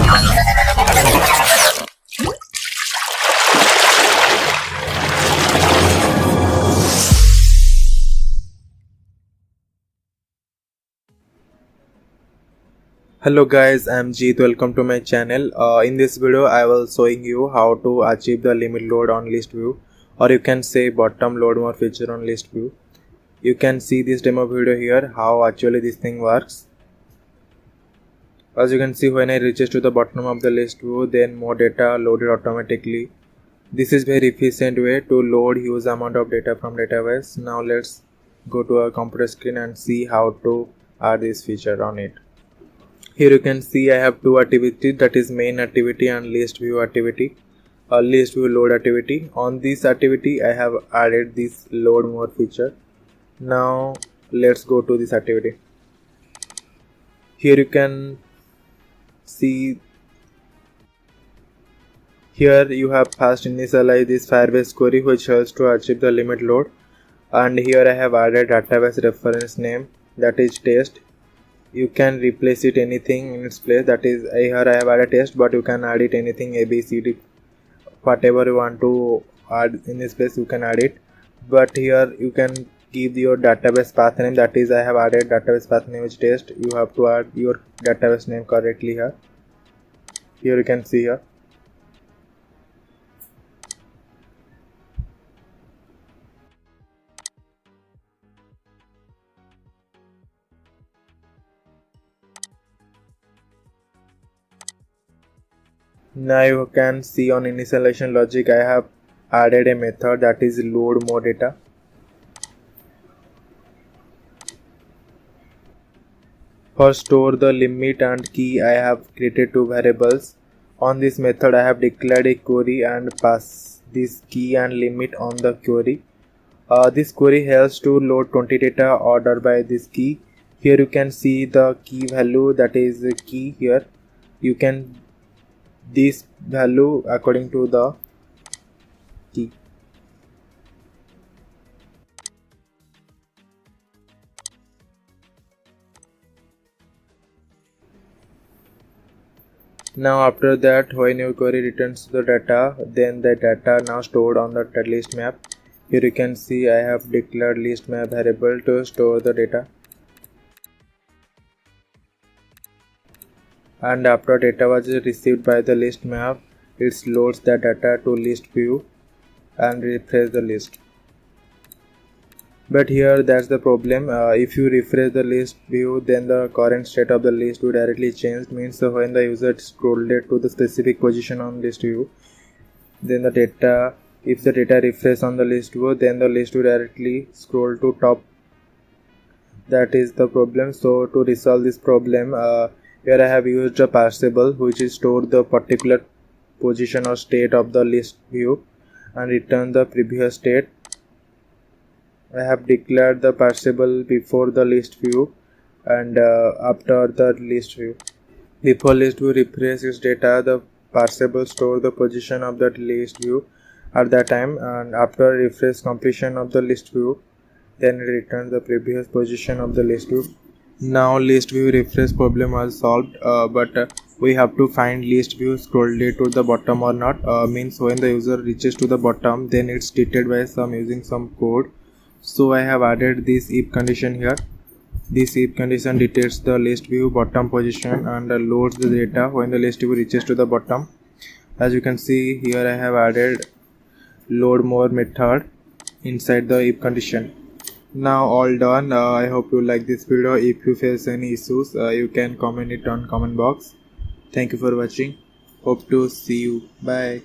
Hello guys, I'm Jeet. Welcome to my channel. In this video I will showing you how to achieve the limit load on list view, or you can say bottom load more feature on list view. You can see this demo video here how actually this thing works. As you can see, when I reaches to the bottom of the list view, then more data loaded automatically. This is very efficient way to load huge amount of data from database. Now let's go to our computer screen and see how to add this feature on it. Here you can see I have two activities, that is main activity and list view activity, list view load activity. On this activity I have added this load more feature. Now let's go to this activity. Here you can see, here you have first initialized this Firebase query which helps to achieve the limit load, and here I have added database reference name, that is test. You can replace it anything in its place, that is here I have added test, but you can add it anything A, B, C, D, whatever you want to add in this place you can add it. But here you can give your database path name, that is I have added database path name is test. You have to add your database name correctly here. Here you can see here. Now you can see on initialization logic I have added a method, that is load more data. For store the limit and key I have created two variables. On this method I have declared a query and pass this key and limit on the query. This query helps to load 20 data ordered by this key. Here you can see the key value, that is the key here. You can this value according to the key. Now after that, when your query returns the data, then the data now stored on the list map. Here you can see I have declared list map variable to store the data. And after data was received by the list map, it loads the data to list view and refresh the list. But here that's the problem. If you refresh the list view, then the current state of the list will directly change. Means when the user scrolled to the specific position on list view, then the data, if the data refresh on the list view, then the list will directly scroll to top. That is the problem. So to resolve this problem, here I have used a parsable which is store the particular position or state of the list view and return the previous state. I have declared the parsable before the list view and after the list view. Before list view refresh its data, the parsable store the position of that list view at that time, and after refresh completion of the list view, then it returns the previous position of the list view. Now list view refresh problem was solved, but we have to find list view scrolled to the bottom or not. Means when the user reaches to the bottom, then it's detected by using some code. So I have added this if condition here. This if condition detects the list view bottom position and loads the data when the list view reaches to the bottom. As you can see here, I have added load more method inside the if condition. Now all done. I hope you like this video. If you face any issues, you can comment it on comment box. Thank you for watching. Hope to see you. Bye.